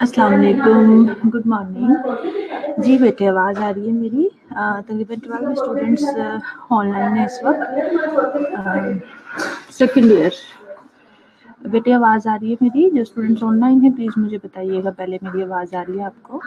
अस्सलाम वालेकुम, good morning. जी बेटे, आवाज़ आ रही है मेरी? तकरीबन 12 स्टूडेंट्स ऑनलाइन है इस वक्त, सेकेंड ईयर। बेटे आवाज़ आ रही है मेरी? जो स्टूडेंट्स ऑनलाइन है प्लीज़ मुझे बताइएगा पहले, मेरी आवाज़ आ रही है आपको?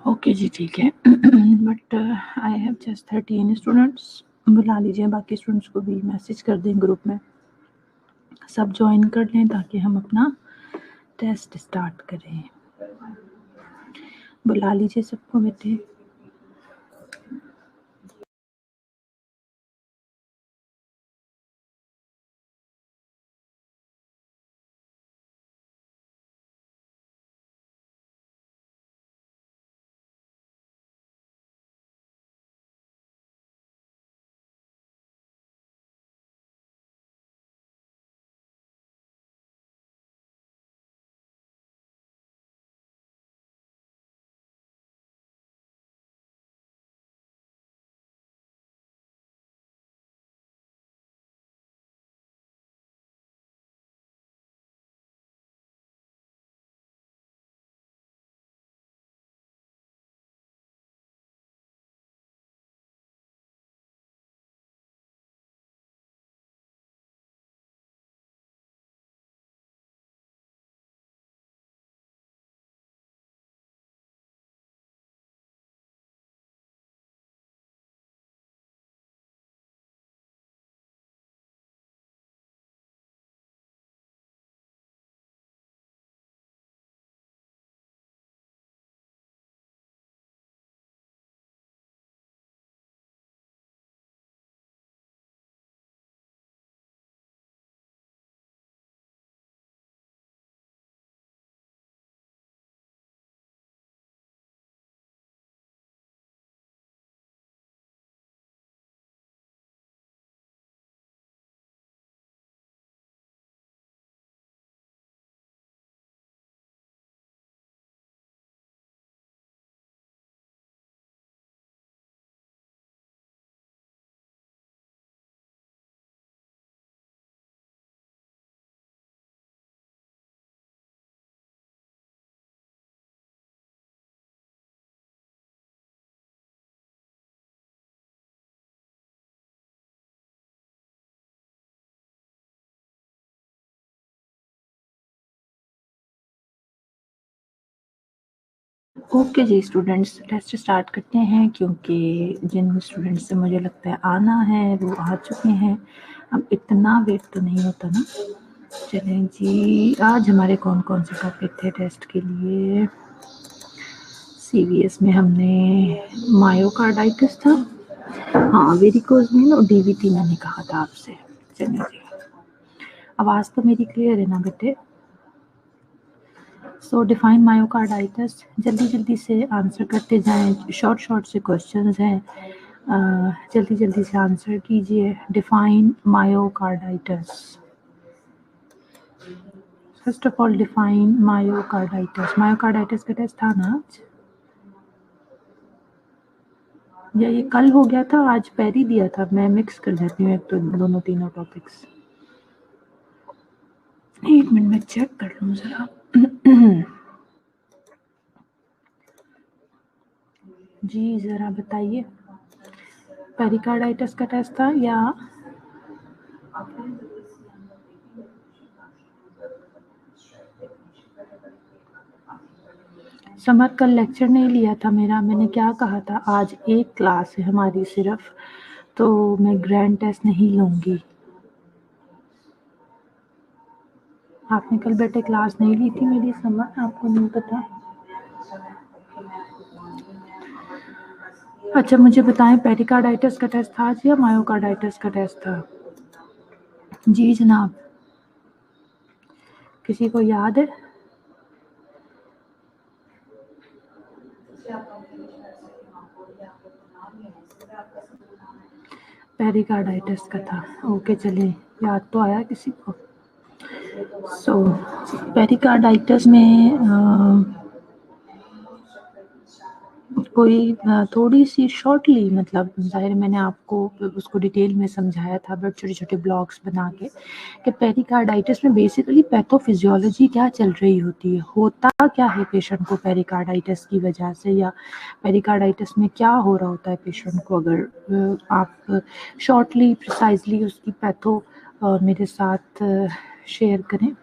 ओके जी, ठीक है। But I have just 13 students. बुला लीजिए बाकी स्टूडेंट्स को भी, मैसेज कर दें ग्रुप में, सब ज्वाइन कर लें ताकि हम अपना टेस्ट स्टार्ट करें। बुला लीजिए सबको बेटे। ओके जी स्टूडेंट्स, टेस्ट स्टार्ट करते हैं क्योंकि जिन स्टूडेंट्स से मुझे लगता है आना है वो आ चुके हैं। अब इतना वेट तो नहीं होता ना। चलें जी, आज हमारे कौन कौन से टॉपिक थे टेस्ट के लिए? सीवीएस में हमने मायोकार्डाइटिस था, हाँ वेरिकोज वेन और डीवीटी मैंने कहा था आपसे। चलिए जी, आवाज़ तो मेरी क्लियर है ना बेटे? सो डिफाइन मायोकार्डाइटिस, जल्दी जल्दी से आंसर करते जाएं, शॉर्ट शॉर्ट से क्वेश्चंस हैं, जल्दी जल्दी से आंसर कीजिए। Define myocarditis. First of all define myocarditis. Myocarditis का टेस्ट था ना आज, या ये कल हो गया था? आज पैर ही दिया था, मैं मिक्स कर देती हूँ एक तो दोनों तीनों टॉपिक्स। एक मिनट में चेक कर लूँ जरा। जी ज़रा बताइए, पेरिकार्डाइटिस का टेस्ट था या समर? कल लेक्चर नहीं लिया था मेरा, मैंने क्या कहा था, आज एक क्लास है हमारी सिर्फ, तो मैं ग्रैंड टेस्ट नहीं लूँगी। आपने कल बेटे क्लास नहीं ली थी मेरी समर, आपको नहीं पता? अच्छा मुझे बताएं, पेरिकार्डाइटिस का टेस्ट था आज या मायोकार्डाइटिस का टेस्ट था? जी जनाब, किसी को याद है? पेरिकार्डाइटिस का था। ओके, चलिए, याद तो आया किसी को। सो पेरिकार्डाइटिस में कोई थोड़ी सी शॉर्टली, मतलब ज़ाहिर मैंने आपको उसको डिटेल में समझाया था, बट छोटे-छोटे ब्लॉग्स बना के, कि पेरिकार्डाइटिस में बेसिकली पैथोफिजियोलॉजी क्या चल रही होती है, होता क्या है पेशेंट को पेरिकार्डाइटिस की वजह से, या पेरिकार्डाइटिस में क्या हो रहा होता है पेशेंट को। अगर आप शॉर्टली प्रिसाइजली उसकी पैथो मेरे साथ शेयर करें।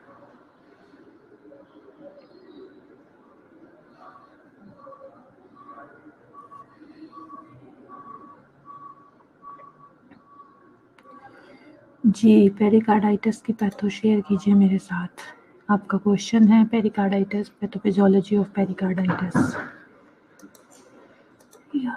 जी, पेरिकार्डाइटिस की पैथो शेयर कीजिए मेरे साथ। आपका क्वेश्चन है पेरिकार्डाइटिस, पैथोफिजियोलॉजी ऑफ पेरिकार्डाइटिस। या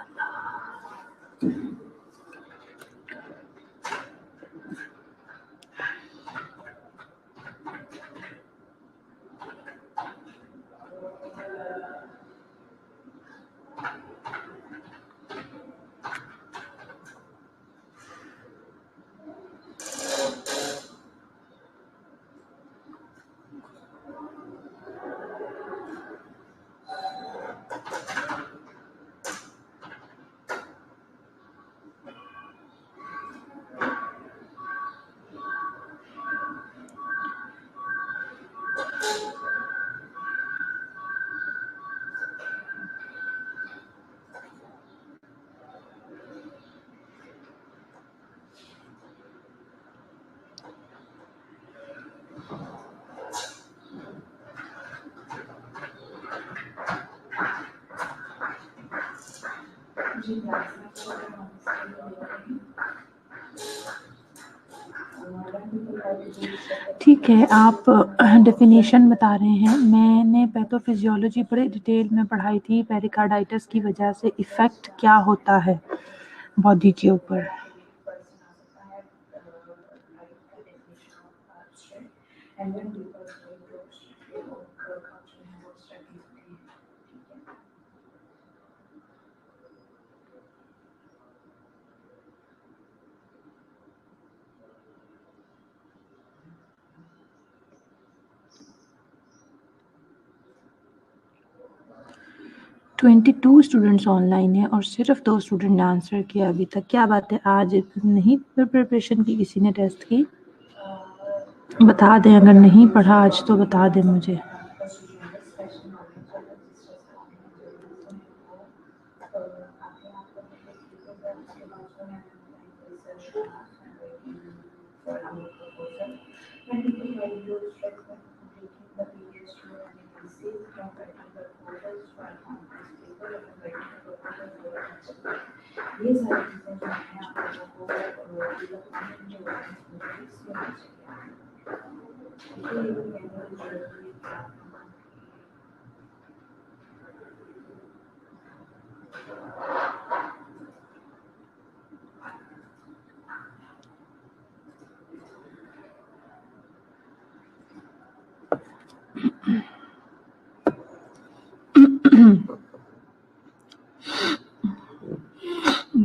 ठीक है, आप डेफिनेशन बता रहे हैं। मैंने पैथोफिजियोलॉजी बड़े डिटेल में पढ़ाई थी, पेरिकार्डाइटिस की वजह से इफ़ेक्ट क्या होता है बॉडी के ऊपर। ट्वेंटी 22 स्टूडेंट्स ऑनलाइन है और सिर्फ 2 स्टूडेंट ने आंसर किया अभी तक। क्या बात है, आज नहीं प्रिपरेशन की किसी ने टेस्ट की? बता दें, अगर नहीं पढ़ा आज तो बता दें मुझे।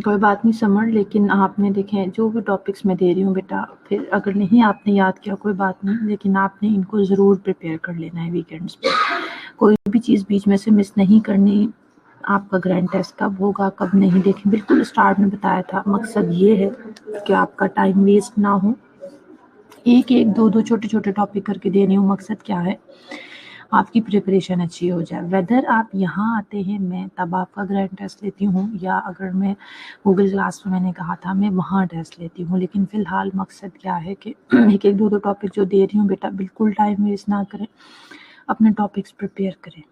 कोई बात नहीं समर, लेकिन आपने देखें जो भी टॉपिक्स मैं दे रही हूँ बेटा, फिर अगर नहीं आपने याद किया कोई बात नहीं, लेकिन आपने इनको ज़रूर प्रिपेयर कर लेना है वीकेंड्स पे। कोई भी चीज़ बीच में से मिस नहीं करनी। आपका ग्रैंड टेस्ट कब होगा कब नहीं, देखें बिल्कुल स्टार्ट में बताया था, मकसद ये है कि आपका टाइम वेस्ट ना हो। एक एक दो दो छोटे छोटे टॉपिक करके दे रही हूँ, मकसद क्या है, आपकी प्रिपरेशन अच्छी हो जाए। वेदर आप यहाँ आते हैं मैं तब आपका ग्रैंड टेस्ट लेती हूँ, या अगर मैं गूगल क्लास में मैंने कहा था मैं वहाँ टेस्ट लेती हूँ, लेकिन फ़िलहाल मकसद क्या है कि एक एक दो दो टॉपिक जो दे रही हूँ बेटा, बिल्कुल टाइम वेस्ट ना करें, अपने टॉपिक्स प्रिपेयर करें,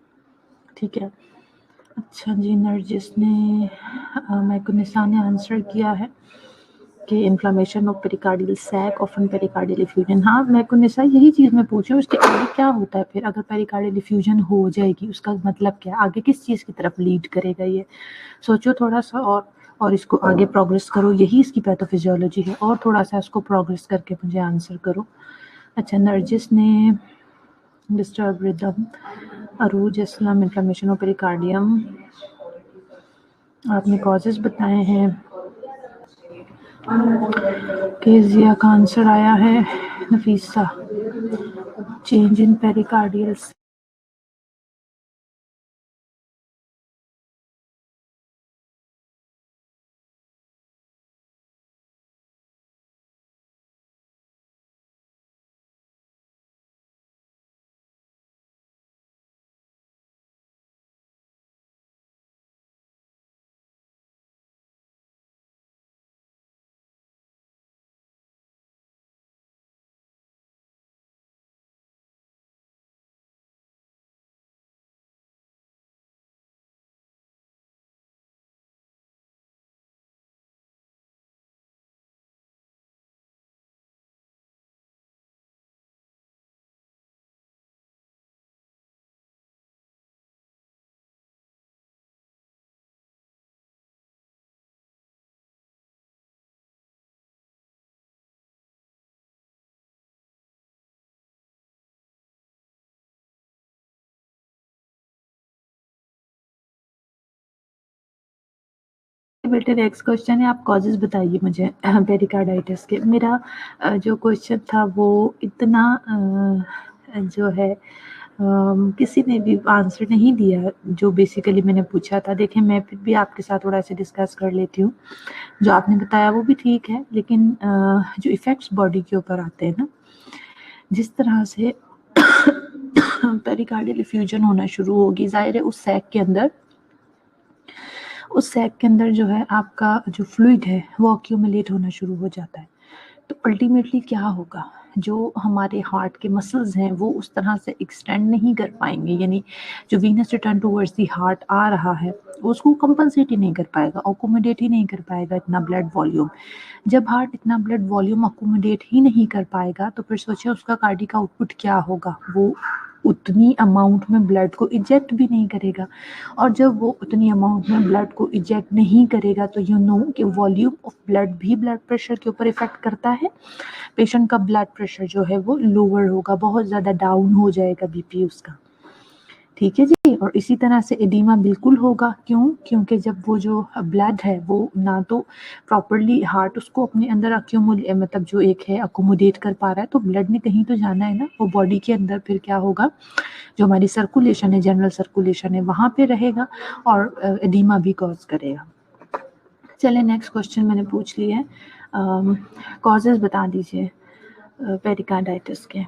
ठीक है। अच्छा जी, नरजिस ने मैकुनिसा ने आंसर किया है कि inflammation of pericardial sac often pericardial effusion. हाँ मैकुनिसा, यही चीज़ मैं पूछ रही हूँ, उसके आगे क्या होता है फिर अगर पेरिकार्डियल इफ्यूजन हो जाएगी, उसका मतलब क्या है, आगे किस चीज़ की तरफ लीड करेगा ये, सोचो थोड़ा सा और और इसको आगे प्रोग्रेस करो, यही इसकी पैथोफिजियोलॉजी है। और थोड़ा सा इसको प्रोग्रेस करके मुझे आंसर करो। अच्छा, नरजिस ने disturb rhythm, Arooj Islam inflammation of pericardium, आपने कॉजेज बताए हैं। केजिया का आंसर आया है नफीसा, चेंज इन पेरिकार्डियल। बेटे नेक्स्ट क्वेश्चन है, आप कॉजेज बताइए मुझे पेरिकार्डाइटिस के। मेरा जो क्वेश्चन था वो इतना जो है किसी ने भी आंसर नहीं दिया जो बेसिकली मैंने पूछा था। देखें, मैं फिर भी आपके साथ थोड़ा सा डिस्कस कर लेती हूँ। जो आपने बताया वो भी ठीक है, लेकिन जो इफ़ेक्ट्स बॉडी के ऊपर आते हैं ना, जिस तरह से पेरिकार्डियल इफ्यूजन होना शुरू होगी, जाहिर है उस सैक के अंदर जो है आपका जो फ्लूइड है वो अक्यूमुलेट होना शुरू हो जाता है। तो अल्टीमेटली क्या होगा, जो हमारे हार्ट के मसल्स हैं वो उस तरह से एक्सटेंड नहीं कर पाएंगे, यानी जो venous return towards the heart आ रहा है उसको कंपनसेट ही नहीं कर पाएगा, अकोमोडेट ही नहीं कर पाएगा इतना ब्लड वॉल्यूम। जब हार्ट इतना ब्लड वॉल्यूम अकोमोडेट ही नहीं कर पाएगा तो फिर सोचिए उसका कार्डियक आउटपुट क्या होगा। वो उतनी अमाउंट में ब्लड को इजेक्ट भी नहीं करेगा, और जब वो उतनी अमाउंट में ब्लड को इजेक्ट नहीं करेगा तो यू नो कि वॉल्यूम ऑफ ब्लड भी ब्लड प्रेशर के ऊपर इफेक्ट करता है। पेशेंट का ब्लड प्रेशर जो है वो लोअर होगा, बहुत ज़्यादा डाउन हो जाएगा बीपी उसका। ठीक है जी। और इसी तरह से एडिमा बिल्कुल होगा। क्यों? क्योंकि जब वो जो ब्लड है वो ना तो प्रॉपरली हार्ट उसको अपने अंदर मतलब जो एक है अकोमोडेट कर पा रहा है, तो ब्लड ने कहीं तो जाना है ना, वो बॉडी के अंदर फिर क्या होगा, जो हमारी सर्कुलेशन है, जनरल सर्कुलेशन है, वहाँ पे रहेगा और एडिमा भी कॉज करेगा। चले नेक्स्ट क्वेश्चन मैंने पूछ लिया है, कॉजेज बता दीजिए पेरिकार्डाइटिस के।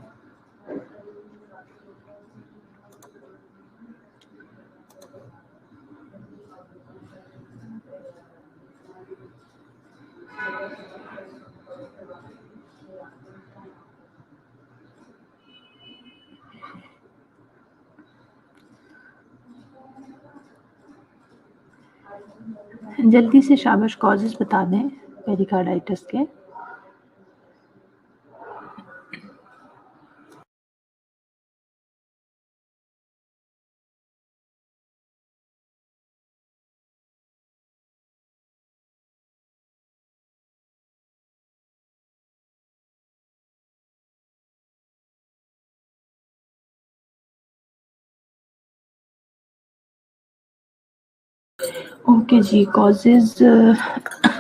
जल्दी से शाबाश, कॉजेज बता दें पेरिकार्डाइटिस के। ओके जी, कॉजेज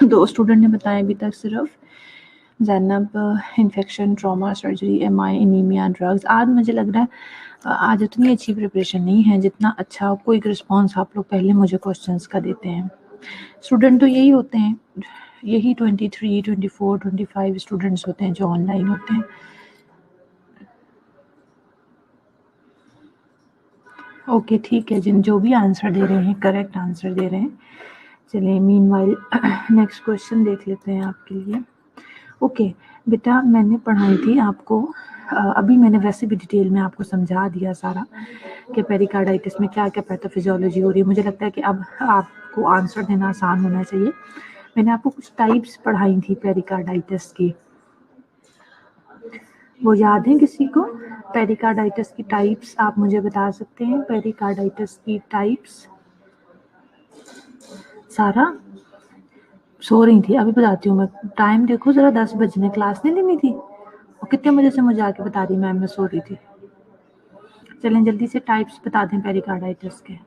दो स्टूडेंट ने बताया अभी तक सिर्फ, Zainab infection, trauma, surgery, MI, anaemia, drugs. आज मुझे लग रहा है आज उतनी अच्छी प्रिपरेशन नहीं है जितना अच्छा क्विक रिस्पांस आप लोग पहले मुझे क्वेश्चंस का देते हैं। स्टूडेंट तो यही होते हैं, यही 23, 24, 25 स्टूडेंट्स होते हैं जो ऑनलाइन होते हैं। ओके ठीक है, जिन जो भी आंसर दे रहे हैं करेक्ट आंसर दे रहे हैं। चलिए मीनवाइल नेक्स्ट क्वेश्चन देख लेते हैं आपके लिए। ओके बेटा, मैंने पढ़ाई थी आपको, अभी मैंने वैसे भी डिटेल में आपको समझा दिया सारा कि पेरिकार्डाइटिस में क्या क्या पैथोफिजियोलॉजी हो रही है। मुझे लगता है कि अब आपको आंसर देना आसान होना चाहिए। मैंने आपको कुछ टाइप्स पढ़ाई थी पेरिकार्डाइटिस की, वो याद है किसी को? पेरिकार्डाइटिस की टाइप्स आप मुझे बता सकते हैं? पेरिकार्डाइटिस की टाइप्स सारा सो रही थी, अभी बताती हूँ मैं। टाइम देखो ज़रा, 10 बजने, क्लास नहीं लेनी थी और कितने बजे से मुझे आके बता रही मैम मैं सो रही थी। चलें जल्दी से टाइप्स बता दें पेरिकार्डाइटिस के।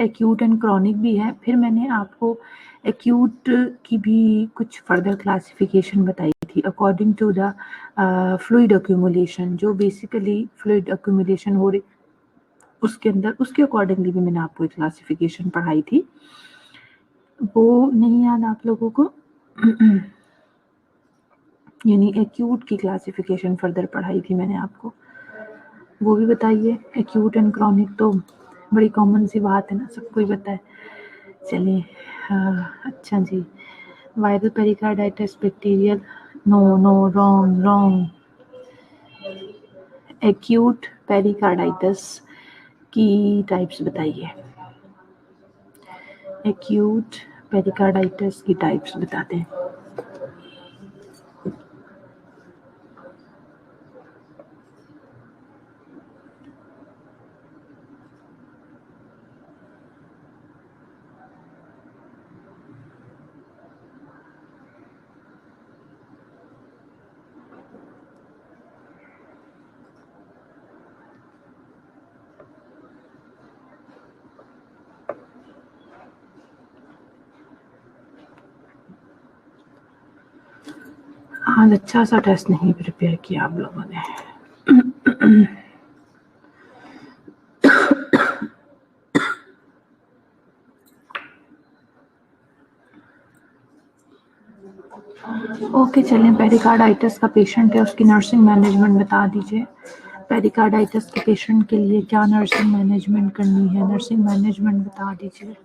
एक्यूट एंड क्रॉनिक भी है। फिर मैंने आपको एक्यूट की भी कुछ फर्दर क्लासिफिकेशन बताई थी according to the fluid accumulation, जो बेसिकली फ्लूइड अक्यूमुलेशन हो रही उसके अंदर, उसके अकॉर्डिंगली भी मैंने आपको एक क्लासिफिकेशन पढ़ाई थी। वो नहीं याद आप लोगों को? यानी एक्यूट की क्लासिफिकेशन फर्दर पढ़ाई थी मैंने आपको, वो भी बताइए। एक्यूट एंड क्रॉनिक तो बड़ी कॉमन सी बात है ना, सबको ही पता है। चलिए अच्छा जी, viral pericarditis, bacterial, no no, wrong wrong. Acute pericarditis की टाइप्स बताइए। एक्यूट पेरिकार्डाइटिस की टाइप्स बताते हैं। आज अच्छा सा टेस्ट नहीं प्रिपेयर किया आप लोगों ने। ओके चलें, पेरिकार्डाइटिस का पेशेंट है, उसकी नर्सिंग मैनेजमेंट बता दीजिए। पेरिकार्डाइटिस के पेशेंट के लिए क्या नर्सिंग मैनेजमेंट करनी है, नर्सिंग मैनेजमेंट बता दीजिए।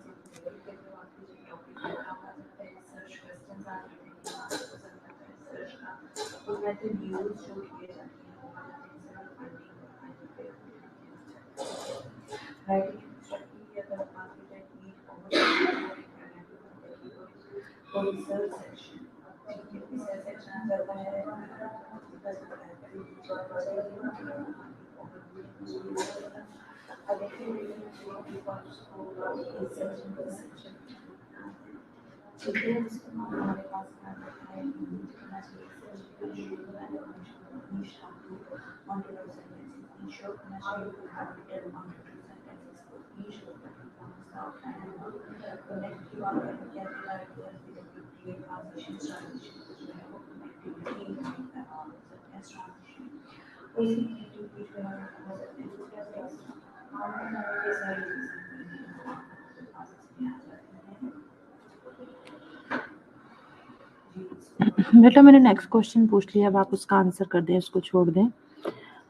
बेटा मैंने नेक्स्ट क्वेश्चन पूछ लिया, अब आप उसका आंसर कर दें, इसको छोड़ दें।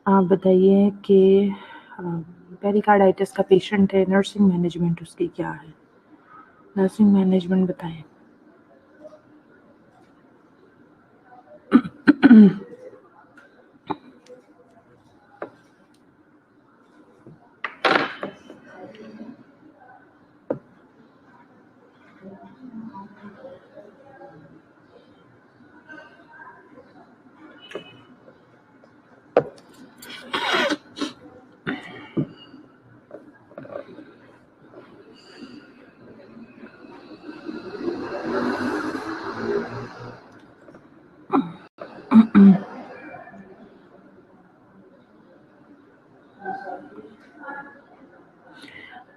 आप बताइए कि पेरिकार्डाइटिस का पेशेंट है, नर्सिंग मैनेजमेंट उसकी क्या है, नर्सिंग मैनेजमेंट बताएं।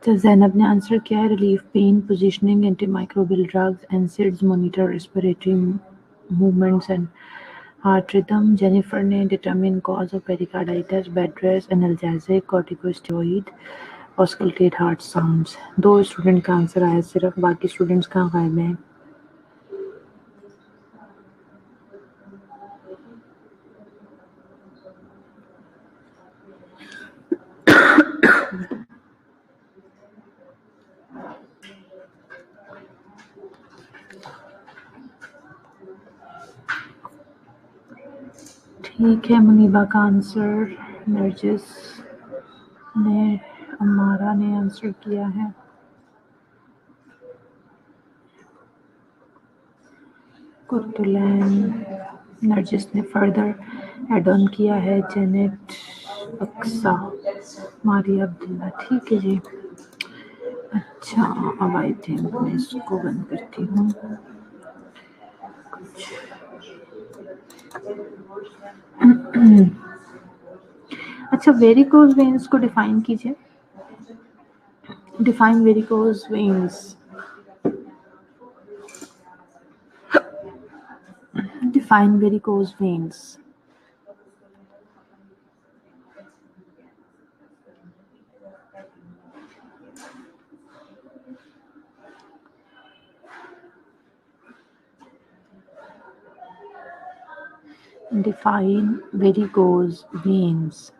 तो जैनब ने आंसर किया है, relief pain, positioning, anti microbial drugs, NSAIDs, monitor respiratory movements and heart rhythm, Jennifer ने determine cause of pericarditis, bed rest, analgesic, corticosteroid, auscultate heart sounds. 2 student का आंसर आया सिर्फ, बाकी स्टूडेंट्स कहाँ गायब हैं? ठीक है, मुनीबा का आंसर, नरजिस ने, अमारा ने आंसर किया है। कुतुलैन, नरजिस ने फर्दर एड ऑन किया है, जेनेट, अक्सा, मारिया अब्दुल्ला। ठीक है जी। अच्छा, अब आई थिंक मैं इसको बंद करती हूँ। अच्छा, वेरिकोज वेन्स को डिफाइन कीजिए। Define varicose veins. Define varicose veins. Define varicose veins.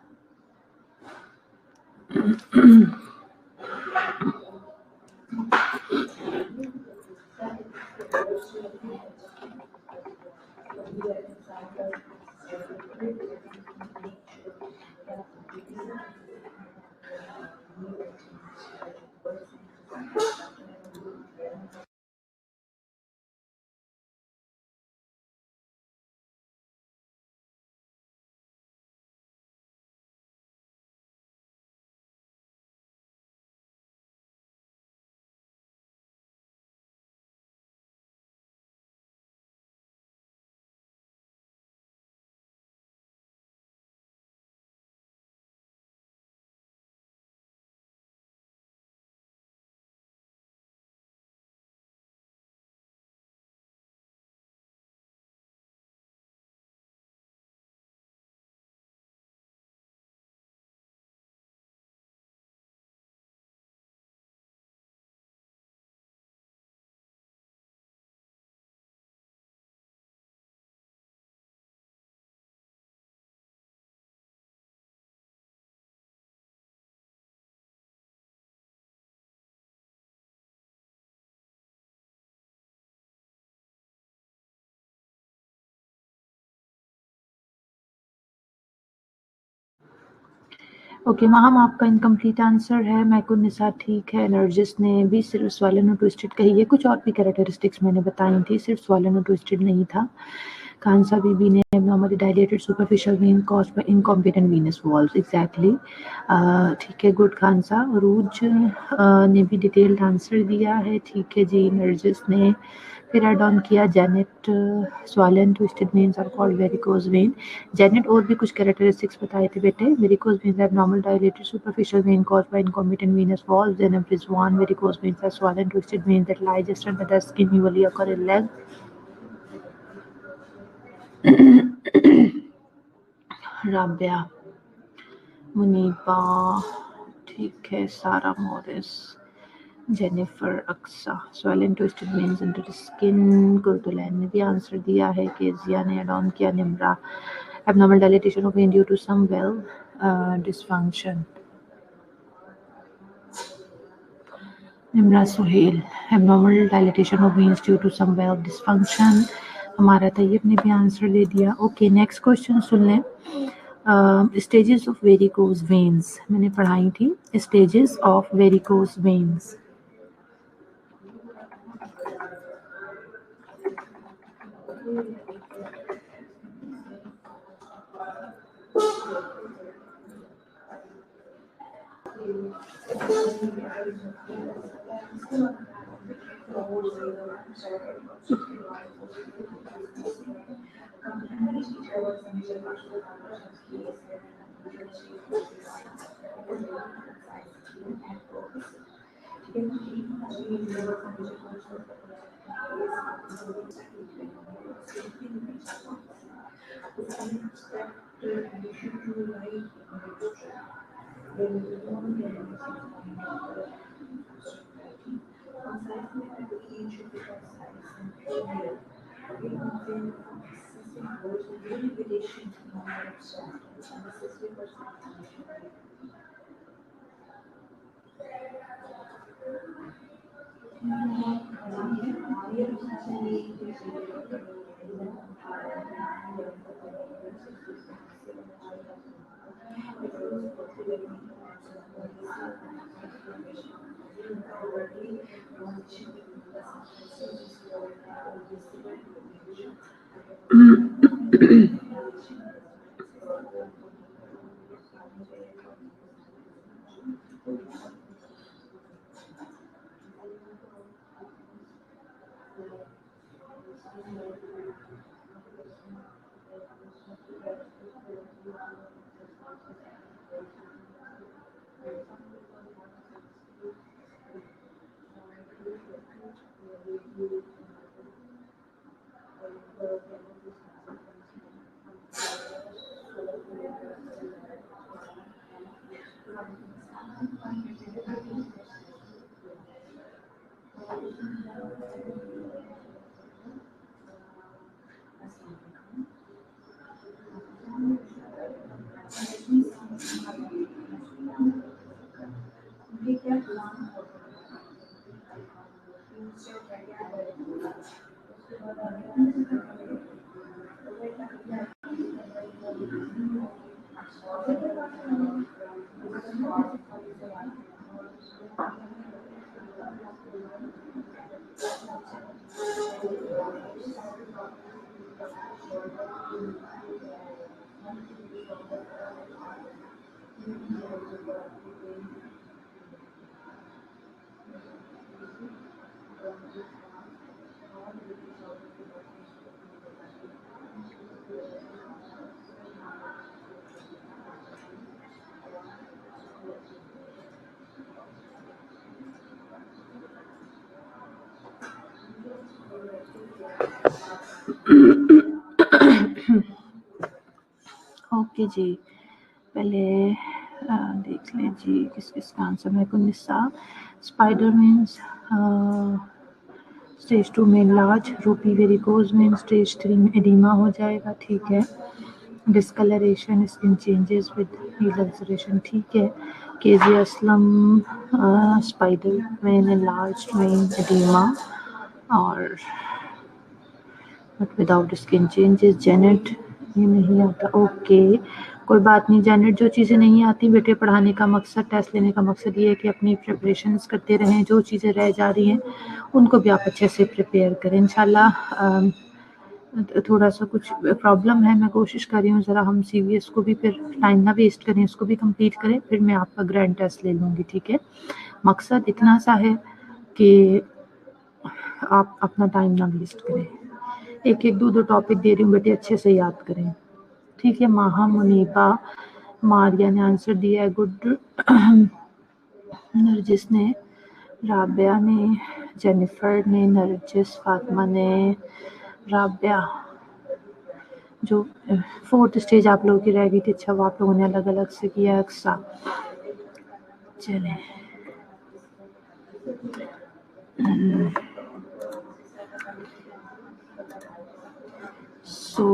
Okay Maham, आपका इनकम्प्लीट आंसर है। मैकुनिसा ठीक है। नरजिस ने भी सिर्फ स्वॉलन और ट्विस्टेड कही है। कुछ और भी कैरेक्टरिस्टिक्स मैंने बताई थी, सिर्फ स्वॉलन और ट्विस्टेड नहीं था। कांसा बीबी ने abnormally dilated superficial vein caused by incompetent venous walls. Exactly ठीक है, गुड कांसा। रूज ने भी डिटेल्ड आंसर दिया है। ठीक है जी। नरजिस ने फिर एड ऑन किया, Janet, swollen twisted veins are called varicose vein. Janet और भी कुछ कैरेक्टरिस्टिक्स बताए थे बेटे। Varicose veins are normal dilated superficial vein caused by incompetent venous walls. Then Briswan varicose veins are swollen twisted veins that lie just under the skin, usually occur in leg. Rabia, Muniba ठीक है, Sara Morris, Jennifer, Aqsa, swollen twisted veins under the skin. Qurratulain ने भी answer दिया है। Kezia ने add on किया, Nimra, abnormal dilatation of vein due to some valve dysfunction. Nimra Suhail, abnormal dilatation of veins due to some valve dysfunction. हमारा तैयब ने भी answer दे दिया। ओके, नेक्स्ट क्वेश्चन सुन लें। स्टेजेस ऑफ वेरिकोज वेन्स मैंने पढ़ाई थी। Stages of varicose veins. Okay जी, पहले देख लें जी किस किसका आंसर मेरे को निस्सा। स्पाइडर मीन्स स्टेज 2 में लार्ज, रूपी वेरिकोज मीन स्टेज 3 में एडिमा हो जाएगा, ठीक है। Discolouration, skin changes with heal ulceration, ठीक है। केजी असलम स्पाइडर में लार्ज मीन एडिमा और but without skin changes. Janet ये नहीं आता, ओके कोई बात नहीं जेनेट, जो चीज़ें नहीं आती बेटे पढ़ाने का मकसद, टेस्ट लेने का मकसद ये है कि अपनी प्रिपरेशंस करते रहें, जो चीज़ें रह जा रही हैं उनको भी आप अच्छे से प्रिपेयर करें इंशाल्लाह। थोड़ा सा कुछ प्रॉब्लम है, मैं कोशिश कर रही हूँ ज़रा हम CVS को भी फिर टाइम ना वेस्ट करें, इसको भी कंप्लीट करें, फिर मैं आपका ग्रैंड टेस्ट ले लूँगी, ठीक है। मकसद इतना सा है कि आप अपना टाइम ना वेस्ट करें। एक एक दो टॉपिक दे रही हूँ बेटे, अच्छे से याद करें, ठीक है। माहा, मुनीबा, मारिया ने आंसर दिया है, गुड। नरजिस ने, राबिया ने, जेनिफर ने, नरजिस, फातिमा ने, राबिया। जो 4th स्टेज आप लोगों की रह गई थी, अच्छा वो आप लोगों ने अलग अलग से किया। अक्सा, चलें सो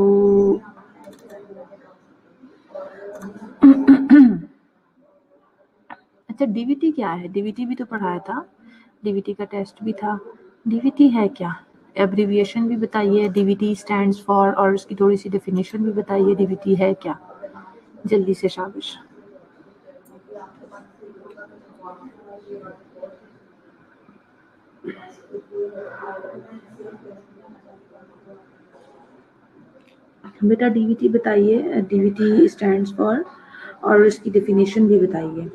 अच्छा DVT क्या है? DVT भी तो पढ़ाया था, DVT का टेस्ट भी था। DVT है क्या? एब्रीविएशन भी बताइए, DVT स्टैंड्स फॉर, और उसकी थोड़ी सी डेफिनेशन भी बताइए, DVT है क्या? जल्दी से शाबाश। बेटा DVT बताइए, DVT स्टैंड्स फॉर और इसकी डेफिनेशन भी बताइए।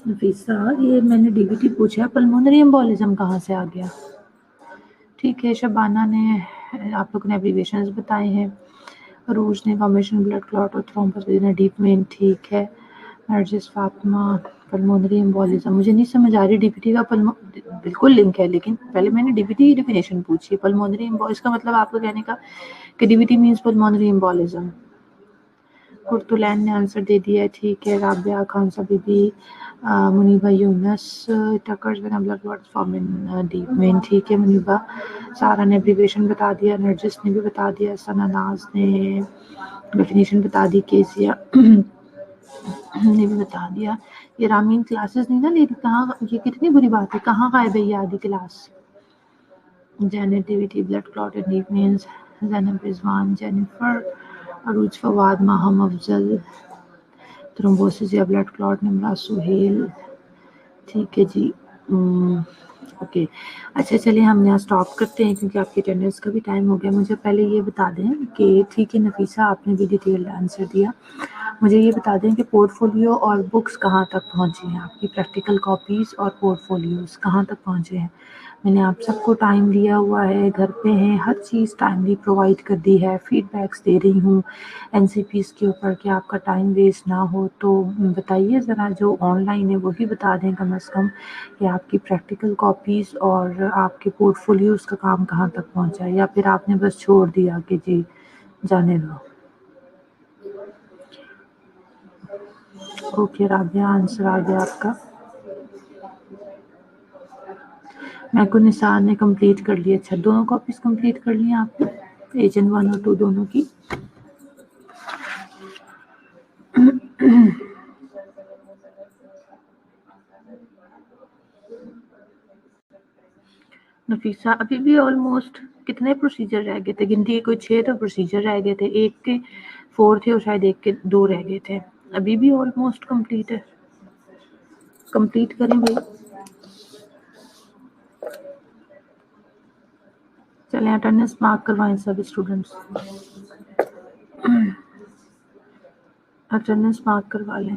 नफीसा, ये मैंने डीबीटी पूछा, पल्मोनरी एम्बोलिज्म कहाँ से आ गया? ठीक है। शबाना ने, आप लोगों ने एब्रीविएशंस बताए हैं। अरूज ने कॉम्बिनेशन ब्लड क्लॉट और thrombus with in deep vein, ठीक है। नरजिस फातिमा, पल्मोनरी एम्बोलिज्म मुझे नहीं समझ आ रही। डीबीटी का बिल्कुल लिंक है, लेकिन पहले मैंने डीबीटी की डेफिनेशन पूछी। पल्मोनरी इसका मतलब आपको कहने का कि डीबीटी मींस पल्मोनरी एम्बोलिज्म। कुर्तुलैन ने आंसर दे दिया, ठीक है। Rabia Khan Bibi, Muniba Yunus, occurs when blood clots form in deep vein, ठीक है मुनीबा। सारा ने एब्रीविएशन बता दिया, नरजिस ने भी बता दिया, सनानाज ने डेफिनेशन बता दी, केसिया ने भी बता दिया। ये रामीन क्लासेस नहीं ना ले रही, कहाँ, ये कितनी बुरी बात है, कहाँ गायब है ये आधी class. Janet DVT, blood clotted deep veins, Zainab Rizwan, Jennifer, Aruj Fawad, Maham Afzal, thrombosis या ब्लड क्लॉट, निमरा सुहेल, ठीक है जी। ओके, अच्छा चलिए हम यहाँ स्टॉप करते हैं क्योंकि आपकी अटेंडेंस का भी टाइम हो गया। मुझे पहले ये बता दें कि ठीक है नफीसा, आपने भी डिटेल्ड आंसर दिया। मुझे ये बता दें कि पोर्टफोलियो और बुक्स कहाँ तक पहुँची हैं, आपकी प्रैक्टिकल कॉपीज़ और पोर्टफोलियोज़ कहाँ तक पहुँचे हैं। मैंने आप सबको टाइम दिया हुआ है, घर पे हैं, हर चीज़ टाइमली प्रोवाइड कर दी है, फीडबैक्स दे रही हूँ एनसीपीज़ के ऊपर कि आपका टाइम वेस्ट ना हो। तो बताइए ज़रा, जो ऑनलाइन है वो भी बता दें कम से कम कि आपकी प्रैक्टिकल कॉपीज़ और आपके पोर्टफोलियोज़ का काम कहाँ तक पहुँचा है, या फिर आपने बस छोड़ दिया कि जी जाने दो। ओके राबिया, आंसर आ गया आपका। मैको निसार ने कंप्लीट कर लिया। अच्छा, दोनों कॉपीज कंप्लीट कर ली आपने, एजेंट 1 और 2 दोनों की। नफीसा, अभी भी ऑलमोस्ट कितने प्रोसीजर रह गए थे? गिनती कोई 6 तो प्रोसीजर रह गए थे, एक के 4 थे और शायद एक के 2 रह गए थे। अभी भी ऑलमोस्ट कंप्लीट है, कंप्लीट करें भाई। चलें अटेंडेंस मार्क करवाएं सभी स्टूडेंट्स, अटेंडेंस मार्क करवा लें।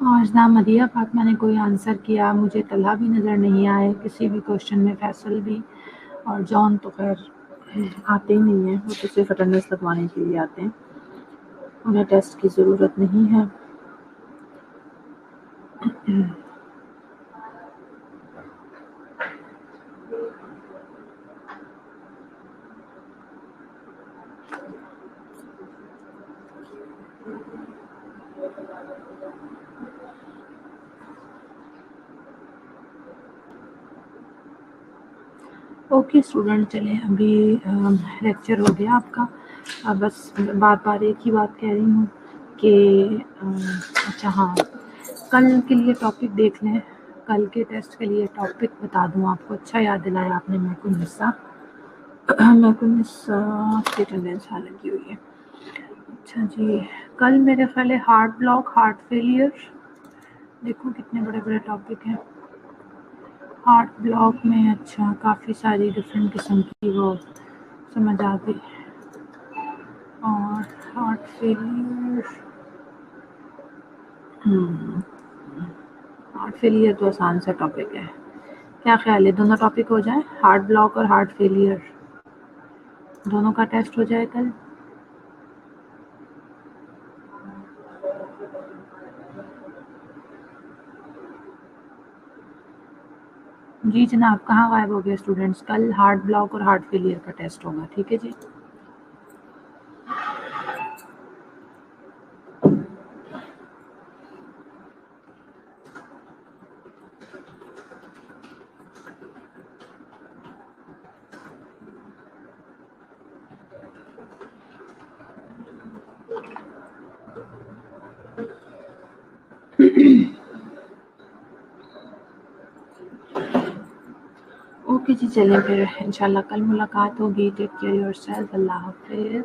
आजना मदिया फातिमा ने कोई आंसर किया, मुझे तलहा भी नज़र नहीं आए किसी भी क्वेश्चन में, फैसल भी, और जॉन तो खैर आते ही नहीं हैं, वो तो सिर्फ अटेंडेंस लगवाने के लिए आते हैं, उन्हें टेस्ट की ज़रूरत नहीं है। ओके स्टूडेंट, चलें अभी लेक्चर हो गया आपका। बस बार बार एक ही बात कह रही हूँ कि अच्छा हाँ, कल के लिए टॉपिक देख लें, कल के टेस्ट के लिए टॉपिक बता दूँ आपको। अच्छा याद दिलाया आपने, मैकुनिस्सा की अटेंडेंस हाँ लगी हुई है। अच्छा जी, कल मेरे ख्याल है हार्ट ब्लॉक, हार्ट फेलियर, देखो कितने बड़े बड़े टॉपिक हैं हार्ट ब्लॉक में। अच्छा, काफ़ी सारी डिफरेंट किस्म की वो समझ आ गई। और हार्ट फेलियर, हार्ट फेलियर तो आसान सा टॉपिक है। क्या ख्याल है, दोनों टॉपिक हो जाए, हार्ट ब्लॉक और हार्ट फेलियर, दोनों का टेस्ट हो जाए कल? जी जनाब, कहाँ गायब हो गए स्टूडेंट्स? कल हार्ट ब्लॉक और हार्ट फेलियर का टेस्ट होगा, ठीक है जी। ओके जी, चलें फिर इंशाल्लाह कल मुलाकात होगी। टेक केयर योरसेल्फ, अल्लाह हाफिज़।